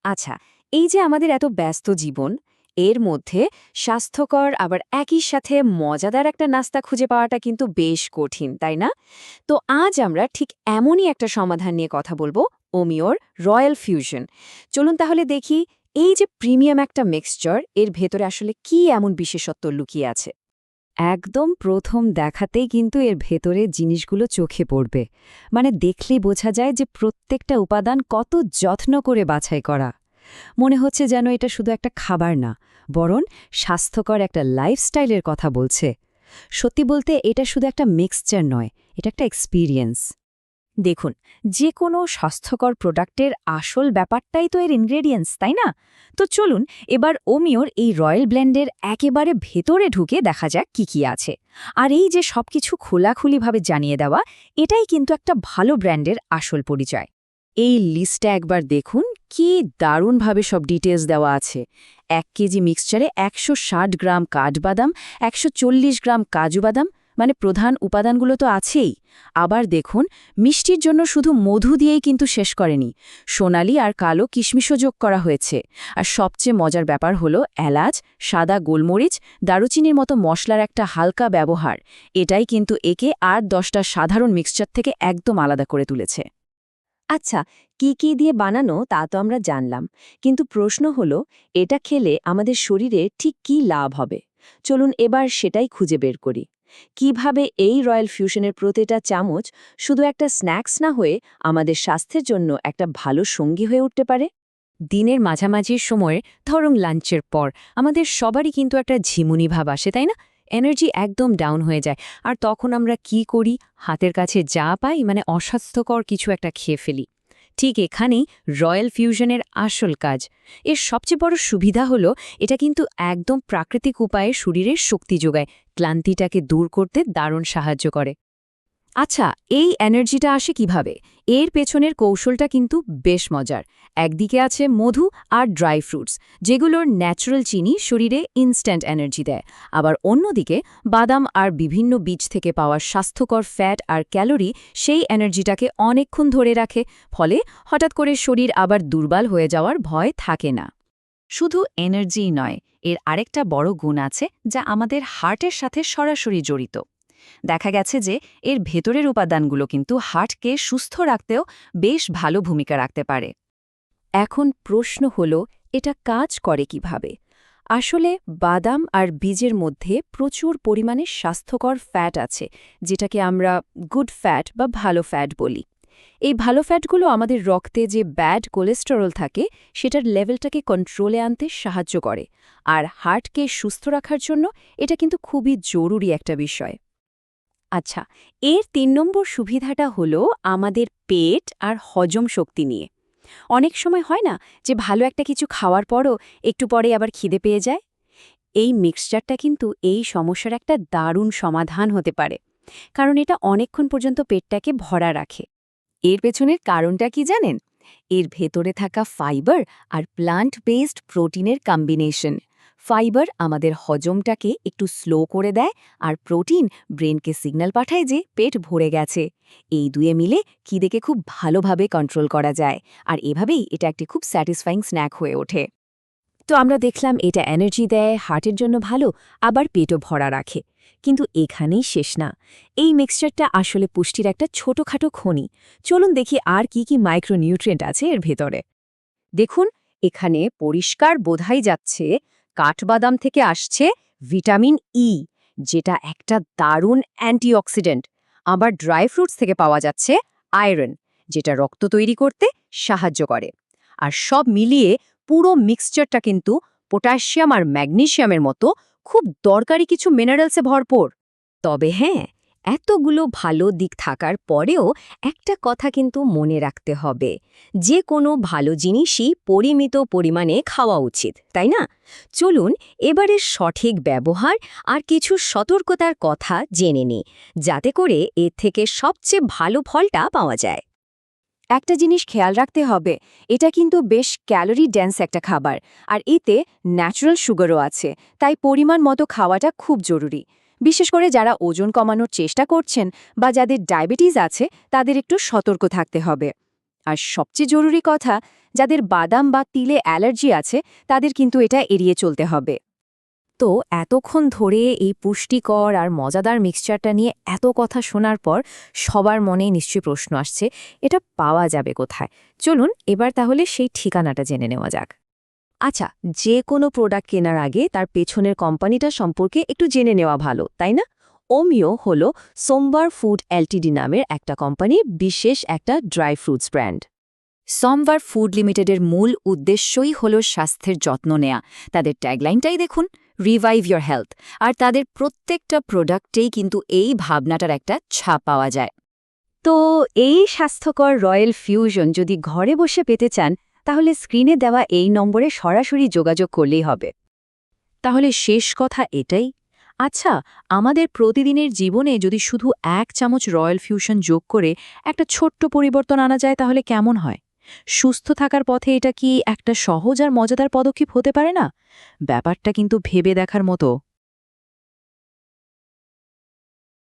আচ্ছা, এই যে আমাদের এত ব্যস্ত জীবন, এর মধ্যে স্বাস্থ্যকর আবার একই সাথে মজাদার একটা নাস্তা খুঁজে পাওয়াটা কিন্তু বেশ কঠিন, তাই না? তো আজ আমরা ঠিক এমনই একটা সমাধান নিয়ে কথা বলবো, ওমিওর রয়্যাল ফিউশন। চলুন তাহলে দেখি, এই যে প্রিমিয়াম একটা মিক্সচার, এর ভেতরে আসলে কি এমন বিশেষত্ব লুকিয়ে আছে। একদম প্রথম দেখাতেই কিন্তু এর ভেতরে জিনিসগুলো চোখে পড়বে। মানে দেখলেই বোঝা যায় যে প্রত্যেকটা উপাদান কত যত্ন করে বাছাই করা। মনে হচ্ছে যেন এটা শুধু একটা খাবার না, বরং স্বাস্থ্যকর একটা লাইফস্টাইলের কথা বলছে। সত্যি বলতে এটা শুধু একটা মিক্সচার নয়, এটা একটা এক্সপেরিয়েন্স। দেখুন, যে কোনো স্বাস্থ্যকর প্রোডাক্টের আসল ব্যাপারটাই তো এর ইনগ্রেডিয়েন্টস, তাই না? তো চলুন এবার ওমিওর এই রয়্যাল ব্লেন্ডের একেবারে ভেতরে ঢুকে দেখা যাক কি কি আছে। আর এই যে সবকিছু খোলাখুলিভাবে জানিয়ে দেওয়া, এটাই কিন্তু একটা ভালো ব্র্যান্ডের আসল পরিচয়। এই লিস্টটা একবার দেখুন, কি দারুণভাবে সব ডিটেলস দেওয়া আছে। 1 কেজি মিক্সচারে 160 গ্রাম কাঠবাদাম, 140 গ্রাম কাজু বাদাম, মানে প্রধান উপাদানগুলো তো আছেই। আবার দেখুন, মিষ্টির জন্য শুধু মধু দিয়েই কিন্তু শেষ করেনি, সোনালি আর কালো কিশমিশও যোগ করা হয়েছে। আর সবচেয়ে মজার ব্যাপার হলো এলাচ, সাদা গোলমরিচ, দারুচিনির মতো মশলার একটা হালকা ব্যবহার। এটাই কিন্তু একে আর 10টা সাধারণ মিক্সচার থেকে একদম আলাদা করে তুলেছে। আচ্ছা, কি কি দিয়ে বানানো তা তো আমরা জানলাম, কিন্তু প্রশ্ন হলো, এটা খেলে আমাদের শরীরে ঠিক কি লাভ হবে। চলুন এবার সেটাই খুঁজে বের করি। কিভাবে এই রয়্যাল ফিউশনের প্রতিটা চামচ শুধু একটা স্ন্যাক্স না হয়ে আমাদের স্বাস্থ্যের জন্য একটা ভালো সঙ্গী হয়ে উঠতে পারে। দিনের মাঝামাঝির সময়ে, ধরুন লাঞ্চের পর, আমাদের সবারই কিন্তু একটা ঝিমুনি ভাব আসে, তাই না? এনার্জি একদম ডাউন হয়ে যায়। আর তখন আমরা কি করি? হাতের কাছে যা পাই, মানে অস্বাস্থ্যকর কিছু একটা খেয়ে ফেলি। ঠিক এখানেই রয়্যাল ফিউশনের আসল কাজ। এর সবচেয়ে বড় সুবিধা হলো, এটা কিন্তু একদম প্রাকৃতিক উপায়ে শরীরের শক্তি যোগায়, ক্লান্তিটাকে দূর করতে দারুণ সাহায্য করে। আচ্ছা, এই এনার্জিটা আসে কিভাবে? এর পেছনের কৌশলটা কিন্তু বেশ মজার। একদিকে আছে মধু আর ড্রাই ফ্রুটস, যেগুলোর ন্যাচারাল চিনি শরীরে ইনস্ট্যান্ট এনার্জি দেয়। আবার অন্যদিকে বাদাম আর বিভিন্ন বীজ থেকে পাওয়া স্বাস্থ্যকর ফ্যাট আর ক্যালোরি সেই এনার্জিটাকে অনেকক্ষণ ধরে রাখে, ফলে হঠাৎ করে শরীর আবার দুর্বল হয়ে যাওয়ার ভয় থাকে না। শুধু এনার্জিই নয়, এর আরেকটা বড় গুণ আছে যা আমাদের হার্টের সাথে সরাসরি জড়িত। দেখা গেছে যে এর ভেতরের উপাদানগুলো কিন্তু হার্টকে সুস্থ রাখতেও বেশ ভালো ভূমিকা রাখতে পারে। এখন প্রশ্ন হলো, এটা কাজ করে কিভাবে? আসলে বাদাম আর বীজের মধ্যে প্রচুর পরিমাণে স্বাস্থ্যকর ফ্যাট আছে, যেটাকে আমরা গুড ফ্যাট বা ভালো ফ্যাট বলি। এই ভালো ফ্যাটগুলো আমাদের রক্তে যে ব্যাড কোলেস্টেরল থাকে, সেটার লেভেলটাকে কন্ট্রোলে আনতে সাহায্য করে। আর হার্টকে সুস্থ রাখার জন্য এটা কিন্তু খুবই জরুরি একটা বিষয়। আচ্ছা, এর ৩ নম্বর সুবিধাটা হলো আমাদের পেট আর হজম শক্তি নিয়ে। অনেক সময় হয় না যে ভালো একটা কিছু খাওয়ার পরও একটু পরে আবার খিদে পেয়ে যায়? এই মিক্সচারটা কিন্তু এই সমস্যার একটা দারুণ সমাধান হতে পারে, কারণ এটা অনেকক্ষণ পর্যন্ত পেটটাকে ভরা রাখে। এর পেছনের কারণটা কি জানেন? এর ভেতরে থাকা ফাইবার আর প্লান্ট বেসড প্রোটিনের কম্বিনেশন। ফাইবার আমাদের হজমটাকে একটু স্লো করে দেয়, আর প্রোটিন ব্রেনকে সিগন্যাল পাঠায় যে পেট ভরে গেছে। এই দুয়ে মিলে খিদেকে খুব ভালোভাবে কন্ট্রোল করা যায়, আর এভাবেই এটা একটি খুব স্যাটিসফাইং স্ন্যাক হয়ে ওঠে। তো আমরা দেখলাম এটা এনার্জি দেয়, হার্টের জন্য ভালো, আবার পেটও ভরা রাখে। কিন্তু এখানেই শেষ না। এই মিক্সচারটা আসলে পুষ্টির একটা ছোটখাটো খনি। চলুন দেখি আর কি কি মাইক্রোনিউট্রিয়েন্ট আছে এর ভেতরে। দেখুন, এখানে পরিষ্কার বোঝাই যাচ্ছে কাঠবাদাম থেকে আসছে ভিটামিন ই, যেটা একটা দারুণ অ্যান্টিঅক্সিডেন্ট। আবার ড্রাই ফ্রুটস থেকে পাওয়া যাচ্ছে আয়রন, যেটা রক্ত তৈরি করতে সাহায্য করে। আর সব মিলিয়ে পুরো মিক্সচারটা কিন্তু পটাশিয়াম আর ম্যাগনেসিয়ামের মতো খুব দরকারি কিছু মিনারেলসে ভরপুর। তবে হ্যাঁ, এতগুলো ভালো দিক থাকার পরেও একটা কথা কিন্তু মনে রাখতে হবে, যে কোনো ভালো জিনিসই পরিমিত পরিমাণে খাওয়া উচিত, তাই না? চলুন এবারে সঠিক ব্যবহার আর কিছু সতর্কতার কথা জেনে নিই, যাতে করে এর থেকে সবচেয়ে ভালো ফলটা পাওয়া যায়। একটা জিনিস খেয়াল রাখতে হবে, এটা কিন্তু বেশ ক্যালোরি ডেন্স একটা খাবার, আর এতে ন্যাচারাল সুগারও আছে, তাই পরিমাণ মতো খাওয়াটা খুব জরুরি। বিশেষ করে যারা ওজন কমানোর চেষ্টা করছেন বা যাদের ডায়াবেটিস আছে, তাদের একটু সতর্ক থাকতে হবে। আর সবচেয়ে জরুরি কথা, যাদের বাদাম বা তিলে অ্যালার্জি আছে তাদের কিন্তু এটা এড়িয়ে চলতে হবে। তো এতক্ষণ ধরে এই পুষ্টিকর আর মজাদার মিক্সচারটা নিয়ে এত কথা শোনার পর সবার মনেই নিশ্চয়ই প্রশ্ন আসছে, এটা পাওয়া যাবে কোথায়? চলুন এবার তাহলে সেই ঠিকানাটা জেনে নেওয়া যাক। আচ্ছা, যে কোনো প্রোডাক্ট কেনার আগে তার পেছনের কোম্পানিটা সম্পর্কে একটু জেনে নেওয়া ভালো, তাই না? ওমিও হলো সোমবার ফুড এলটিডি নামের একটা কোম্পানি, বিশেষ একটা ড্রাই ফ্রুটস ব্র্যান্ড। সোমবার ফুড লিমিটেডের মূল উদ্দেশ্যই হল স্বাস্থ্যের যত্ন নেয়া। তাদের ট্যাগলাইনটাই দেখুন, রিভাইভ ইয়োর হেলথ। আর তাদের প্রত্যেকটা প্রোডাক্টেই কিন্তু এই ভাবনাটার একটা ছাপ পাওয়া যায়। তো এই স্বাস্থ্যকর রয়্যাল ফিউশন যদি ঘরে বসে পেতে চান, তাহলে স্ক্রিনে দেওয়া এই নম্বরে সরাসরি যোগাযোগ করলেই হবে। তাহলে শেষ কথা এটাই, আচ্ছা, আমাদের প্রতিদিনের জীবনে যদি শুধু 1 চামচ রয়্যাল ফিউশন যোগ করে একটা ছোট্ট পরিবর্তন আনা যায় তাহলে কেমন হয়? সুস্থ থাকার পথে এটা কি একটা সহজ আর মজাদার পদক্ষেপ হতে পারে না? ব্যাপারটা কিন্তু ভেবে দেখার মতো।